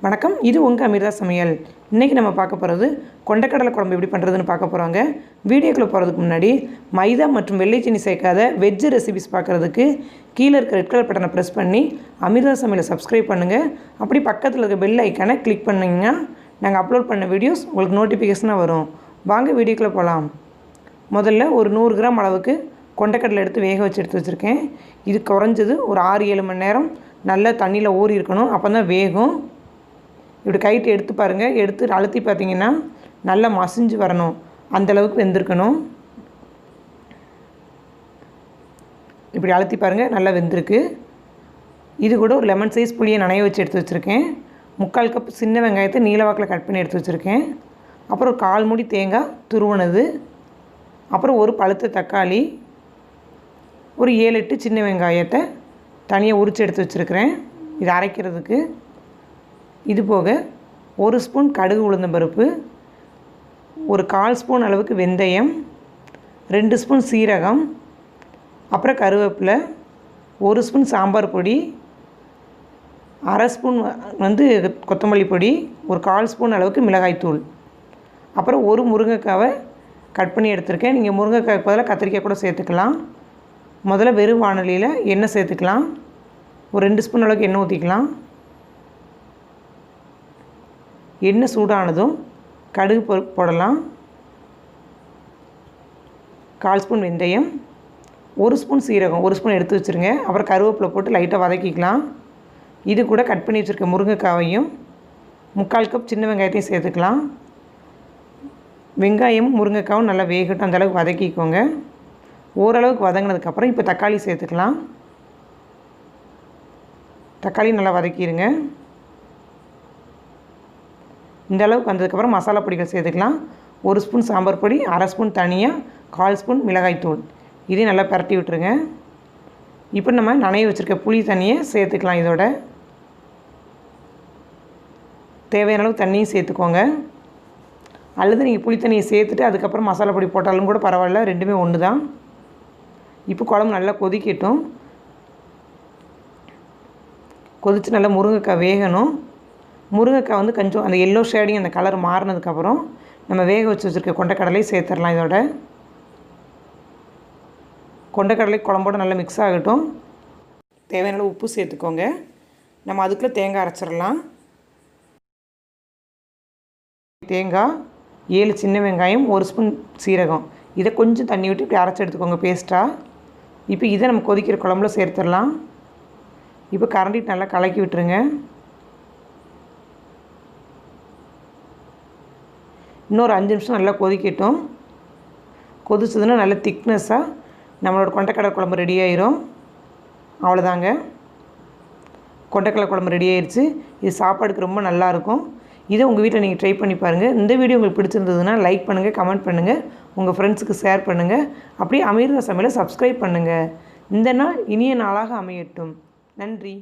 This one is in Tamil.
வணக்கம், இது உங்கள் அமிர்தா சமையல். இன்றைக்கி நம்ம பார்க்க போகிறது கொண்டக்கடலை குழம்பு எப்படி பண்ணுறதுன்னு பார்க்க போகிறோங்க. வீடியோக்குள்ளே போகிறதுக்கு முன்னாடி மைதா மற்றும் வெள்ளை சீனி சேர்க்காத வெஜ் ரெசிபிஸ் பார்க்குறதுக்கு கீழே இருக்க ரெட் கலர் பட்டனை ப்ரெஸ் பண்ணி அமிர்தா சமையலை சப்ஸ்கிரைப் பண்ணுங்கள். அப்படி பக்கத்தில் இருக்க பெல் ஐக்கானை கிளிக் பண்ணிங்கன்னா நாங்கள் அப்லோட் பண்ண வீடியோஸ் உங்களுக்கு நோட்டிஃபிகேஷனாக வரும். வாங்க வீடியோக்குள்ளே போகலாம். முதல்ல ஒரு 100 கிராம் அளவுக்கு கொண்டக்கடலை எடுத்து வேக வச்சு எடுத்து வச்சுருக்கேன். இது குறைஞ்சது ஒரு 6-7 மணி நேரம் நல்லா தண்ணியில் ஊறி இருக்கணும், அப்போ தான் வேகும். இப்படி கைட்டு எடுத்து பாருங்கள், எடுத்து அழுத்தி பார்த்திங்கன்னா நல்லா மசிஞ்சு வரணும், அந்தளவுக்கு வெந்திருக்கணும். இப்படி அழுத்தி பாருங்கள், நல்லா வெந்திருக்கு. இது கூட ஒரு லெமன் சைஸ் புளியை நனைய வச்சு எடுத்து வச்சுருக்கேன். 3/4 கப் சின்ன வெங்காயத்தை நீலவாக்கில் கட் பண்ணி எடுத்து வச்சுருக்கேன். அப்புறம் ஒரு 1/4 மூடி தேங்காய் துருவனது, அப்புறம் ஒரு பழுத்த தக்காளி, ஒரு 7-8 சின்ன வெங்காயத்தை தனியாக உரித்து எடுத்து வச்சுருக்கிறேன் இது அரைக்கிறதுக்கு. இது போக 1 ஸ்பூன் கடுகு உளுந்தம்பருப்பு, ஒரு 1/4 ஸ்பூன் அளவுக்கு வெந்தயம், 2 ஸ்பூன் சீரகம், அப்புறம் கருவேப்பிலை, 1 ஸ்பூன் சாம்பார் பொடி, 1/2 ஸ்பூன் கொத்தமல்லி பொடி, ஒரு 1/4 ஸ்பூன் அளவுக்கு மிளகாய்த்தூள், அப்புறம் ஒரு முருங்கைக்காவை கட் பண்ணி எடுத்துருக்கேன். நீங்கள் முருங்கைக்காய்க்கு பதிலாக கத்திரிக்காய் கூட சேர்த்துக்கலாம். முதல்ல வெறும் வாணலியில் எண்ணெய் சேர்த்துக்கலாம். ஒரு 2 ஸ்பூன் அளவுக்கு எண்ணெய் ஊற்றிக்கலாம். எண்ணெய் சூடானதும் கடுகு போடலாம். 1/4 ஸ்பூன் வெந்தயம், 1 ஸ்பூன் சீரகம், 1 ஸ்பூன் எடுத்து வச்சுருங்க. அப்புறம் கருவேப்பிலை போட்டு லைட்டாக வதக்கிக்கலாம். இது கூட கட் பண்ணி வச்சுருக்க முருங்கைக்காவையும் 3/4 கப் சின்ன வெங்காயத்தையும் சேர்த்துக்கலாம். வெங்காயமும் முருங்கைக்காவும் நல்லா வேகட்டும், அந்தளவுக்கு வதக்கிக்கோங்க. ஓரளவுக்கு வதங்கினதுக்கப்புறம் இப்போ தக்காளி சேர்த்துக்கலாம். தக்காளி நல்லா வதக்கிடுங்க. இந்த அளவுக்கு வந்ததுக்கப்புறம் மசாலா பொடிகள் சேர்த்துக்கலாம். 1 ஸ்பூன் சாம்பார் பொடி, 1/2 ஸ்பூன் தனியா, 1/4 ஸ்பூன் மிளகாய்த்தூள். இதையும் நல்லா பரட்டி விட்டுருங்க. இப்போ நம்ம நனைய வச்சுருக்க புளி தண்ணியை சேர்த்துக்கலாம். இதோட தேவையான அளவு தண்ணியும் சேர்த்துக்கோங்க. அல்லது நீங்கள் புளி தண்ணியை சேர்த்துட்டு அதுக்கப்புறம் மசாலா பொடி போட்டாலும் கூட பரவாயில்ல, ரெண்டுமே ஒன்று தான். இப்போ குழம்பு நல்லா கொதிக்கட்டும். கொதித்து நல்லா முருங்கைக்காய் வேகணும். முருங்கைக்காய் கொஞ்சம் அந்த எல்லோ ஷேடிங் அந்த கலர் மாறினதுக்கப்புறம் நம்ம வேக வச்சு வச்சுருக்க கொண்டக்கடலை சேர்த்துடலாம். இதோட கொண்டக்கடலை குழம்போடு நல்லா மிக்ஸ் ஆகட்டும். தேவையான அளவு உப்பு சேர்த்துக்கோங்க. நம்ம அதுக்குள்ளே தேங்காய் அரைச்சிடலாம். தேங்காய், 7 சின்ன வெங்காயம், 1 ஸ்பூன் சீரகம், இதை கொஞ்சம் தண்ணி விட்டு இப்படி அரைச்சி எடுத்துக்கோங்க பேஸ்ட்டாக. இப்போ இதை நம்ம கொதிக்கிற குழம்புல சேர்த்துடலாம். இப்போ கரண்டிட்டு நல்லா கலக்கி விட்டுருங்க. இன்னொரு 5 நிமிஷம் நல்லா கொதிக்கட்டும். கொதிச்சதுன்னா நல்ல திக்னஸ்ஸாக நம்மளோட கொண்டக்கடலை குழம்பு ரெடி ஆயிரும். அவ்வளோதாங்க, கொண்டக்கடலை குழம்பு ரெடி ஆயிடுச்சு. இது சாப்பாடுக்கு ரொம்ப நல்லாயிருக்கும். இதை உங்கள் வீட்டில் நீங்கள் ட்ரை பண்ணி பாருங்கள். இந்த வீடியோ உங்களுக்கு பிடிச்சிருந்ததுன்னா லைக் பண்ணுங்கள், கமெண்ட் பண்ணுங்கள், உங்கள் ஃப்ரெண்ட்ஸுக்கு ஷேர் பண்ணுங்கள். அப்படியே அமிர்தா சமையலை சப்ஸ்கிரைப் பண்ணுங்கள். இந்த நாள் இனிய நாளாக அமையட்டும். நன்றி.